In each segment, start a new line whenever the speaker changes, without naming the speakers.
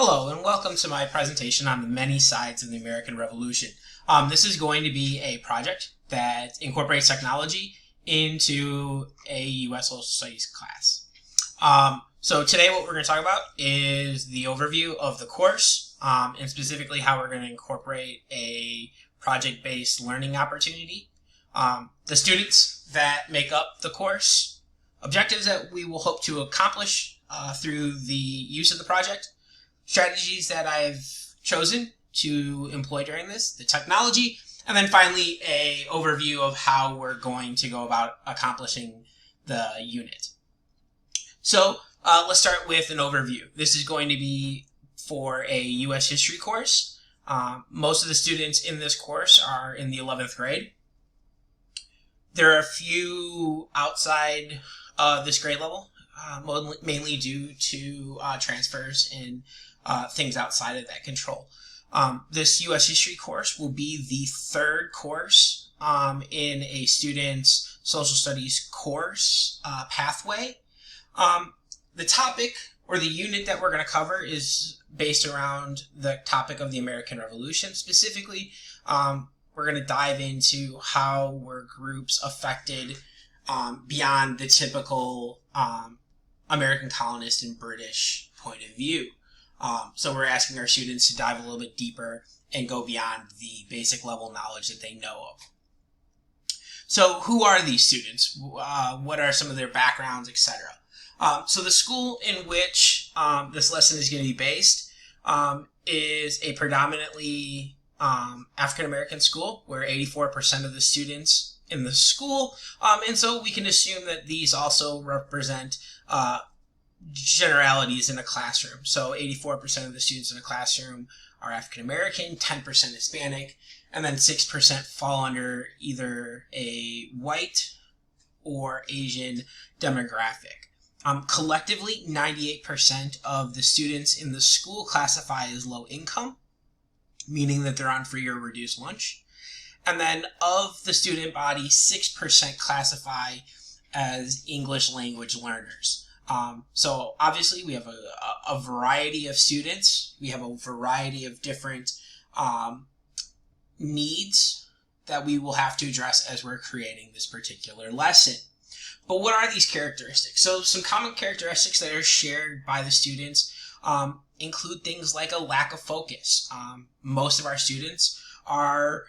Hello, and welcome to my presentation on the many sides of the American Revolution. This is going to be a project that incorporates technology into a U.S. Social Studies class. So today what we're going to talk about is the overview of the course, and specifically how we're going to incorporate a project-based learning opportunity. The students that make up the course, objectives that we will hope to accomplish through the use of the project, strategies that I've chosen to employ during this, the technology, and then finally a overview of how we're going to go about accomplishing the unit. So let's start with an overview. This is going to be for a U.S. history course. Most of the students in this course are in the 11th grade. There are a few outside this grade level, mainly due to transfers and things outside of that control. This U.S. history course will be the third course in a student's social studies course pathway. The topic or the unit that we're going to cover is based around the topic of the American Revolution. Specifically, we're going to dive into how were groups affected beyond the typical American colonist and British point of view. So we're asking our students to dive a little bit deeper and go beyond the basic level knowledge that they know of. So who are these students? What are some of their backgrounds, etc.? So the school in which this lesson is going to be based is a predominantly African-American school, where 84% of the students in the school, and so we can assume that these also represent generalities in a classroom. So 84% of the students in a classroom are African American, 10% Hispanic, and then 6% fall under either a white or Asian demographic. Collectively, 98% of the students in the school classify as low income, meaning that they're on free or reduced lunch. And then of the student body, 6% classify as English language learners. So obviously we have a variety of students. We have a variety of different needs that we will have to address as we're creating this particular lesson. But what are these characteristics? So some common characteristics that are shared by the students include things like a lack of focus. Most of our students are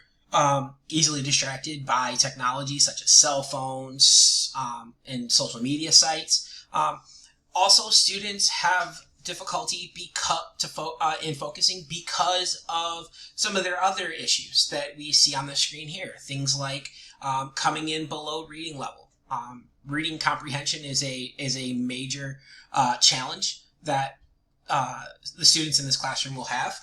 easily distracted by technology such as cell phones and social media sites. Also, students have difficulty in focusing because of some of their other issues that we see on the screen here. Things like coming in below reading level. Reading comprehension is a major challenge that the students in this classroom will have.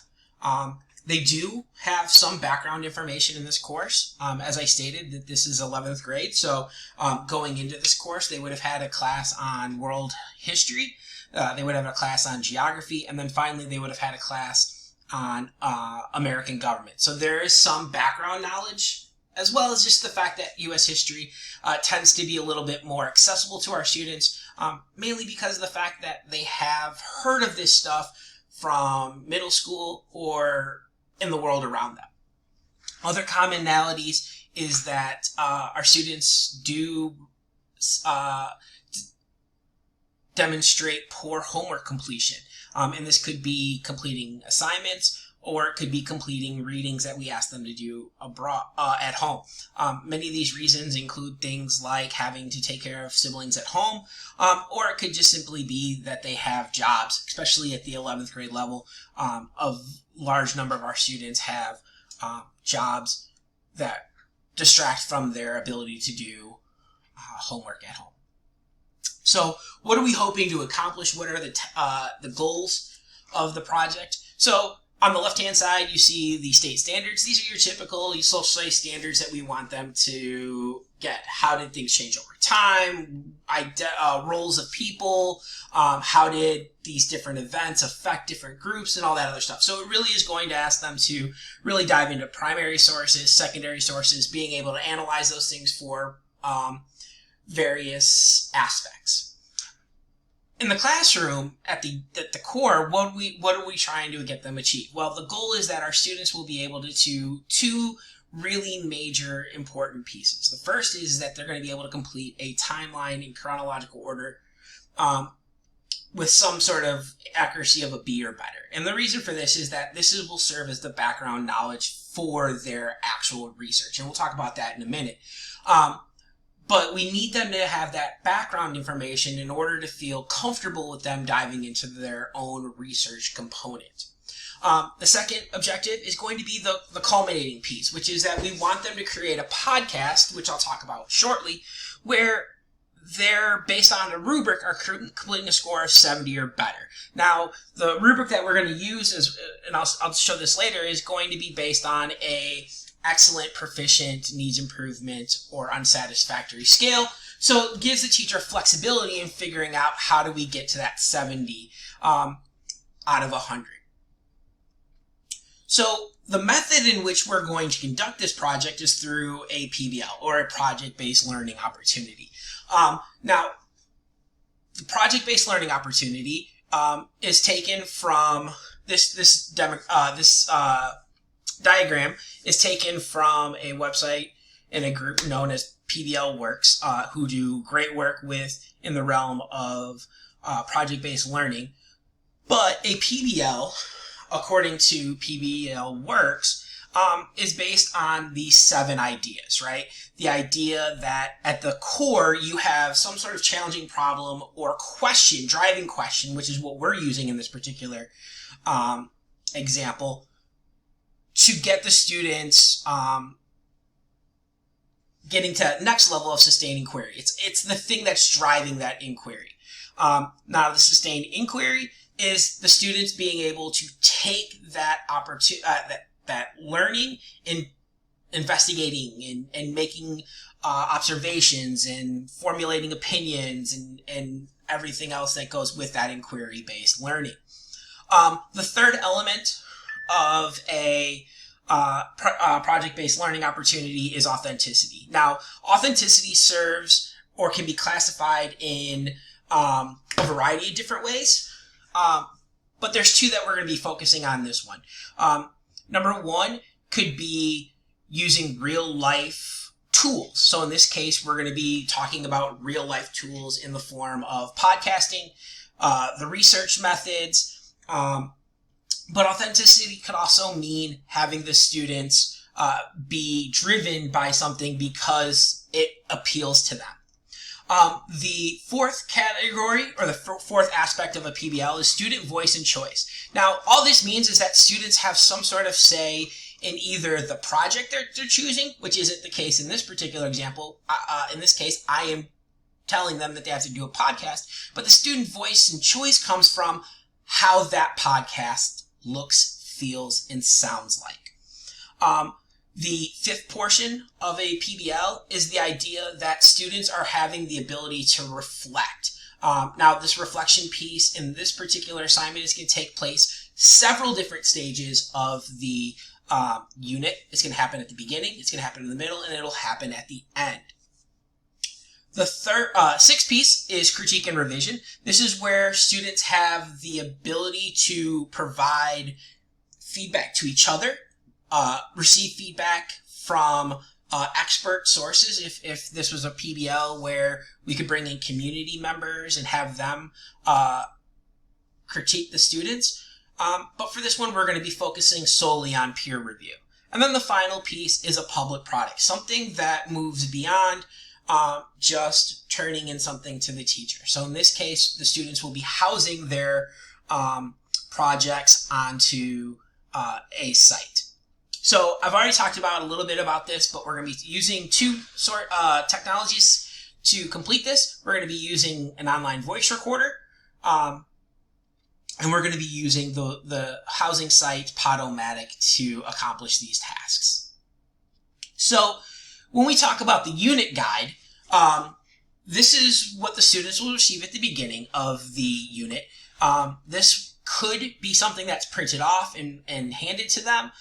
They do have some background information in this course. As I stated, that this is 11th grade, so going into this course, they would have had a class on world history, they would have a class on geography, and then finally they would have had a class on American government. So there is some background knowledge, as well as just the fact that U.S. history tends to be a little bit more accessible to our students, mainly because of the fact that they have heard of this stuff from middle school or in the world around them. Other commonalities is that our students do demonstrate poor homework completion. And this could be completing assignments, or it could be completing readings that we ask them to do at home. Many of these reasons include things like having to take care of siblings at home, or it could just simply be that they have jobs, especially at the 11th grade level. A large number of our students have jobs that distract from their ability to do homework at home. So what are we hoping to accomplish? What are the goals of the project? So on the left-hand side, you see the state standards. These are your typical social studies standards that we want them to get. How did things change over time? Roles of people. How did these different events affect different groups and all that other stuff? So it really is going to ask them to really dive into primary sources, secondary sources, being able to analyze those things for various aspects. in the classroom, at the core, what are we trying to get them achieve? Well, the goal is that our students will be able to do two really major important pieces. The first is that they're going to be able to complete a timeline in chronological order with some sort of accuracy of a B or better. And the reason for this is that will serve as the background knowledge for their actual research. And we'll talk about that in a minute. But we need them to have that background information in order to feel comfortable with them diving into their own research component. The second objective is going to be the culminating piece, which is that we want them to create a podcast, which I'll talk about shortly, where they're, based on a rubric, are completing a score of 70 or better. Now, the rubric that we're going to use is, and I'll show this later, is going to be based on a excellent, proficient, needs improvement, or unsatisfactory scale. So it gives the teacher flexibility in figuring out how do we get to that 70 out of 100. So the method in which we're going to conduct this project is through a PBL, or a project-based learning opportunity. Now, the project-based learning opportunity is taken from this diagram is taken from a website in a group known as PBL Works, who do great work in the realm of project-based learning. But a PBL, according to PBL Works, is based on these 7 ideas, right? The idea that at the core you have some sort of challenging problem or question, driving question, which is what we're using in this particular example, to get the students getting to that next level of sustained inquiry. It's the thing that's driving that inquiry. Now, the sustained inquiry is the students being able to take that opportunity, that learning, and investigating and making observations and formulating opinions and everything else that goes with that inquiry-based learning. The third element of a project-based learning opportunity is authenticity. Now, authenticity serves or can be classified in a variety of different ways, but there's 2 that we're going to be focusing on this one. Number 1 could be using real-life tools. So in this case, we're going to be talking about real-life tools in the form of podcasting, the research methods, but authenticity could also mean having the students be driven by something because it appeals to them. The fourth category, or the fourth aspect of a PBL, is student voice and choice. Now, all this means is that students have some sort of say in either the project they're choosing, which isn't the case in this particular example. In this case, I am telling them that they have to do a podcast, but the student voice and choice comes from how that podcast looks, feels, and sounds like. The fifth portion of a PBL is the idea that students are having the ability to reflect. Now, this reflection piece in this particular assignment is going to take place several different stages of the unit. It's going to happen at the beginning, it's going to happen in the middle, and it'll happen at the end. The sixth piece is critique and revision. This is where students have the ability to provide feedback to each other, receive feedback from expert sources. If this was a PBL where we could bring in community members and have them critique the students. But for this one, we're going to be focusing solely on peer review. And then the final piece is a public product, something that moves beyond just turning in something to the teacher. So in this case, the students will be housing their projects onto a site. So I've already talked about a little bit about this, but we're going to be using 2 technologies to complete this. We're going to be using an online voice recorder, and we're going to be using the housing site Podomatic to accomplish these tasks. So when we talk about the unit guide, this is what the students will receive at the beginning of the unit. This could be something that's printed off and handed to them.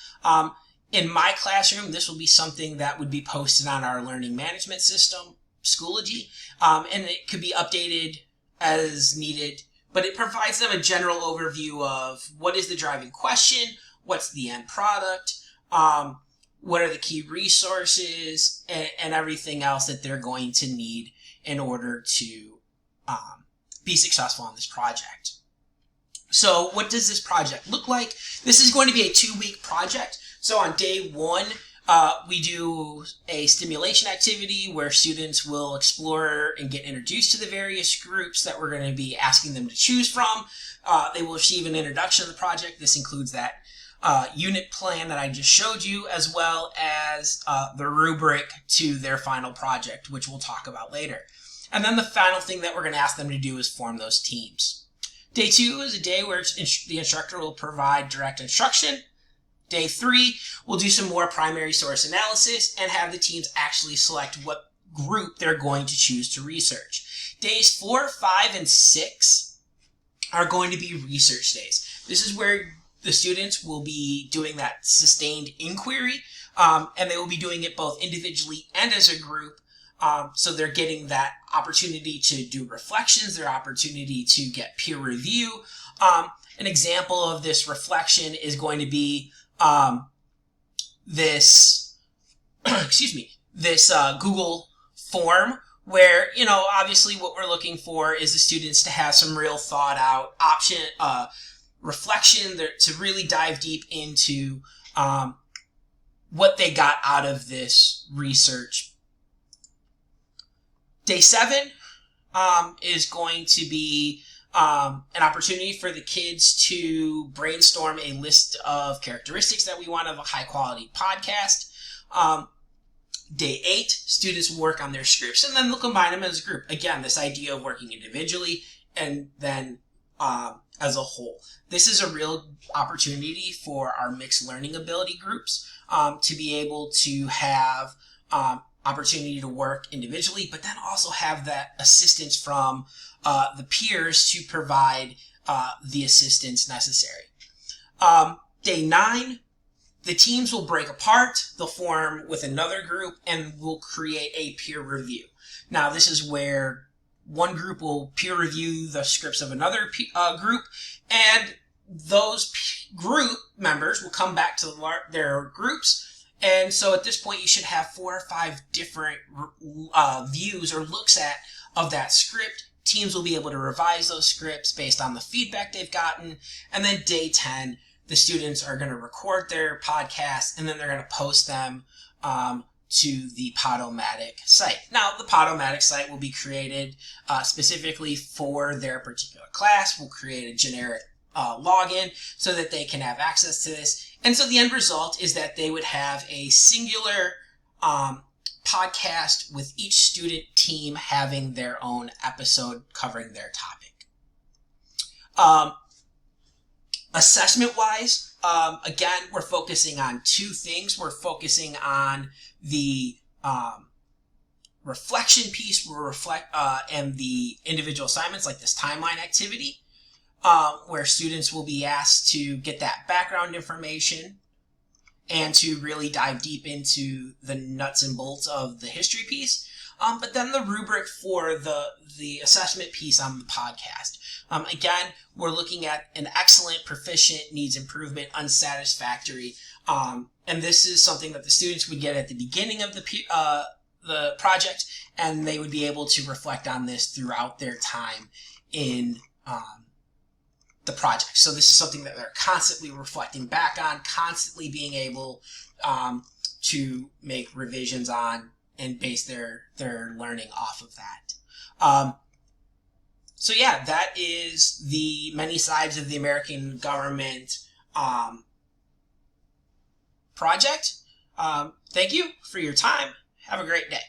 In my classroom, this will be something that would be posted on our learning management system, Schoology, and it could be updated as needed but it provides them a general overview of what is the driving question, what's the end product, what are the key resources, and everything else that they're going to need in order to be successful on this project. So what does this project look like? This is going to be a 2-week project. So on day 1, we do a stimulation activity where students will explore and get introduced to the various groups that we're going to be asking them to choose from. They will receive an introduction to the project. This includes that unit plan that I just showed you, as well as the rubric to their final project, which we'll talk about later. And then the final thing that we're going to ask them to do is form those teams. Day 2 is a day where the instructor will provide direct instruction. Day 3, we'll do some more primary source analysis and have the teams actually select what group they're going to choose to research. Days 4, 5, and 6 are going to be research days. This is where the students will be doing that sustained inquiry, and they will be doing it both individually and as a group. So they're getting that opportunity to do reflections, their opportunity to get peer review. An example of this reflection is going to be this Google form where, obviously what we're looking for is the students to have some real thought out reflection to really dive deep into what they got out of this research. Day 7 is going to be an opportunity for the kids to brainstorm a list of characteristics that we want of a high-quality podcast. Day 8, students will work on their scripts, and then they'll combine them as a group. Again, this idea of working individually and then as a whole. This is a real opportunity for our mixed learning ability groups to be able to have opportunity to work individually, but then also have that assistance from the peers to provide the assistance necessary. Day 9, the teams will break apart, they'll form with another group, and we'll create a peer review. Now, this is where one group will peer review the scripts of another group, and those group members will come back to their groups. And so at this point, you should have 4 or 5 different views or looks of that script. Teams will be able to revise those scripts based on the feedback they've gotten. And then day 10, the students are going to record their podcast, and then they're going to post them to the Podomatic site. Now, the Podomatic site will be created specifically for their particular class. We'll create a generic login so that they can have access to this. And so the end result is that they would have a singular podcast with each student team having their own episode covering their topic. Assessment-wise, again, we're focusing on 2 things. We're focusing on the reflection piece, and the individual assignments like this timeline activity, where students will be asked to get that background information and to really dive deep into the nuts and bolts of the history piece. But then the rubric for the assessment piece on the podcast. Again, we're looking at an excellent, proficient, needs improvement, unsatisfactory. And this is something that the students would get at the beginning of the project, and they would be able to reflect on this throughout their time in the project. So this is something that they're constantly reflecting back on, constantly being able to make revisions on and base their learning off of that. So yeah, that is the many sides of the American government project. Thank you for your time. Have a great day.